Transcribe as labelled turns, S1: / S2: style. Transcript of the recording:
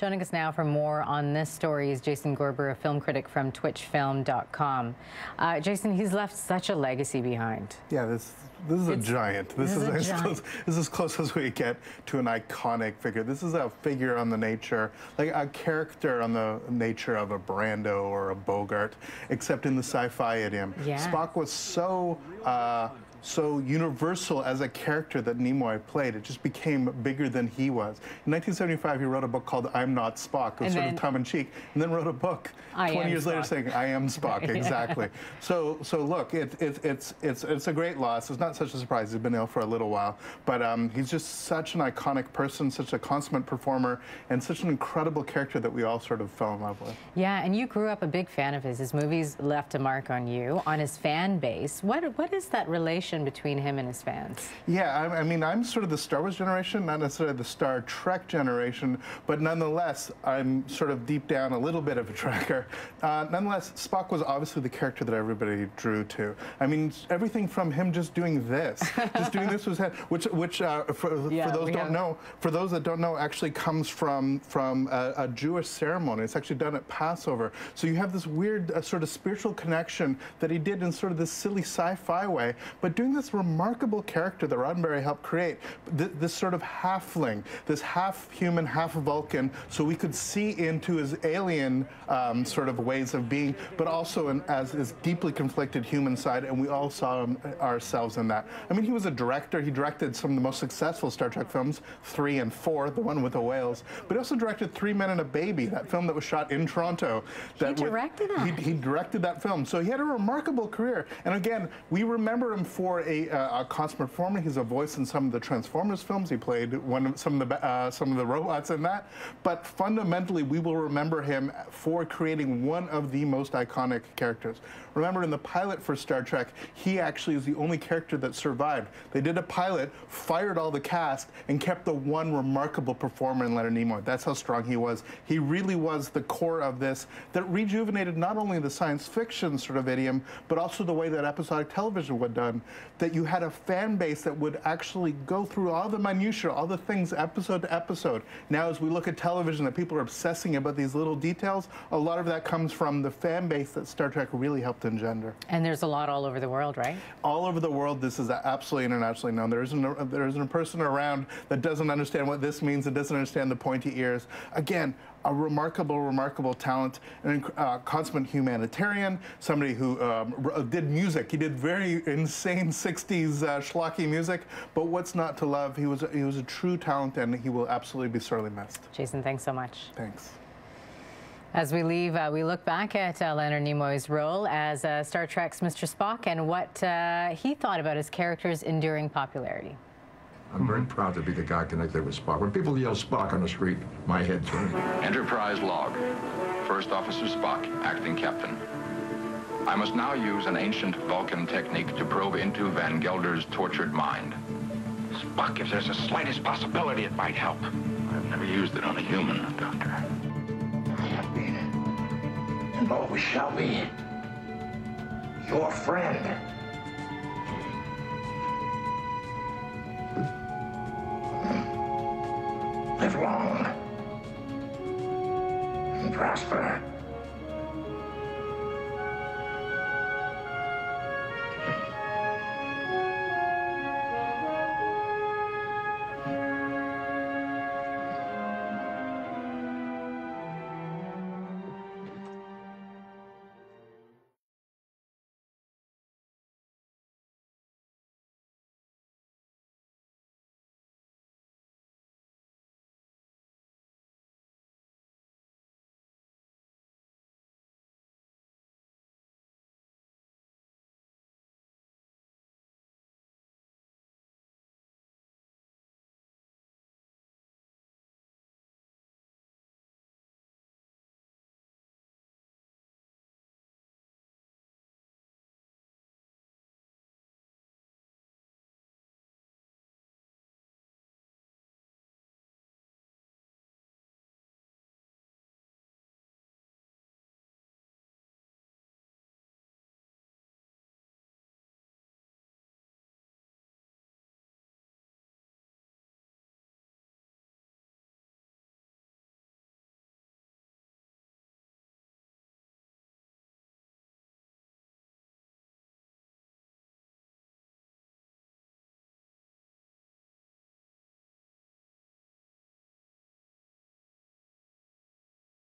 S1: Joining us now for more on this story is Jason Gorber, a film critic from twitchfilm.com. Jason, he's left such a legacy behind.
S2: Yeah, this is a giant. This is as close as we get to an iconic figure. This is a figure on the nature, like a character on the nature of a Brando or a Bogart, except in the sci-fi idiom.
S1: Yeah.
S2: Spock was so universal as a character that Nimoy played. It just became bigger than he was. In 1975, he wrote a book called I'm Not Spock. It was sort of tongue-in-cheek, and then wrote a book 20 years later saying I am Spock. Exactly. So look, it's a great loss. It's not such a surprise. He's been ill for a little while, but he's just such an iconic person, such a consummate performer, and such an incredible character that we all sort of fell in love with.
S1: Yeah, and you grew up a big fan of his. His movies left a mark on you, on his fan base. What is that relation between him and his fans?
S2: Yeah, I mean, I'm sort of the Star Wars generation, not necessarily the Star Trek generation, but nonetheless, I'm sort of deep down a little bit of a Trekker. Nonetheless, Spock was obviously the character that everybody drew to. I mean, everything from him just doing this, was which for those that don't know, actually comes from a Jewish ceremony. It's actually done at Passover. So you have this weird sort of spiritual connection that he did in sort of this silly sci-fi way, but doing this remarkable character that Roddenberry helped create, this sort of halfling, this half human, half Vulcan, so we could see into his alien sort of ways of being, but also as his deeply conflicted human side, and we all saw ourselves in that. I mean, he was a director. He directed some of the most successful Star Trek films, 3 and 4, the one with the whales, but he also directed 3 Men and a Baby, that film that was shot in Toronto.
S1: He directed that?
S2: He directed that film. So he had a remarkable career, and again, we remember him for a consummate performer. He's a voice in some of the Transformers films. He played some of the robots in that. But fundamentally, we will remember him for creating one of the most iconic characters. Remember, in the pilot for Star Trek, he actually is the only character that survived. They did a pilot, fired all the cast, and kept the one remarkable performer in Leonard Nimoy. That's how strong he was. He really was the core of this that rejuvenated not only the science fiction sort of idiom, but also the way that episodic television was done. That you had a fan base that would actually go through all the minutiae, all the things episode to episode. Now, as we look at television, that people are obsessing about these little details, a lot of that comes from the fan base that Star Trek really helped engender.
S1: And there's a lot all over the world, right? All
S2: over the world. This is absolutely internationally known. There isn't a person around that doesn't understand what this means, that doesn't understand the pointy ears. Again, a remarkable talent, and consummate humanitarian, somebody who did music. He did very insane 60s schlocky music, but what's not to love? He was a true talent, and he will absolutely be sorely missed.
S1: Jason, thanks so much.
S2: Thanks.
S1: As we leave, we look back at Leonard Nimoy's role as Star Trek's Mr. Spock and what he thought about his character's enduring popularity.
S3: I'm very proud to be the guy connected with Spock. When people yell Spock on the street, my head turns.
S4: Enterprise log. First Officer Spock, acting captain. I must now use an ancient Vulcan technique to probe into Van Gelder's tortured mind.
S5: Spock, if there's the slightest possibility it might help.
S4: I've never used it on a human, Doctor.
S5: I have been, and always shall be, your friend. Live long and prosper.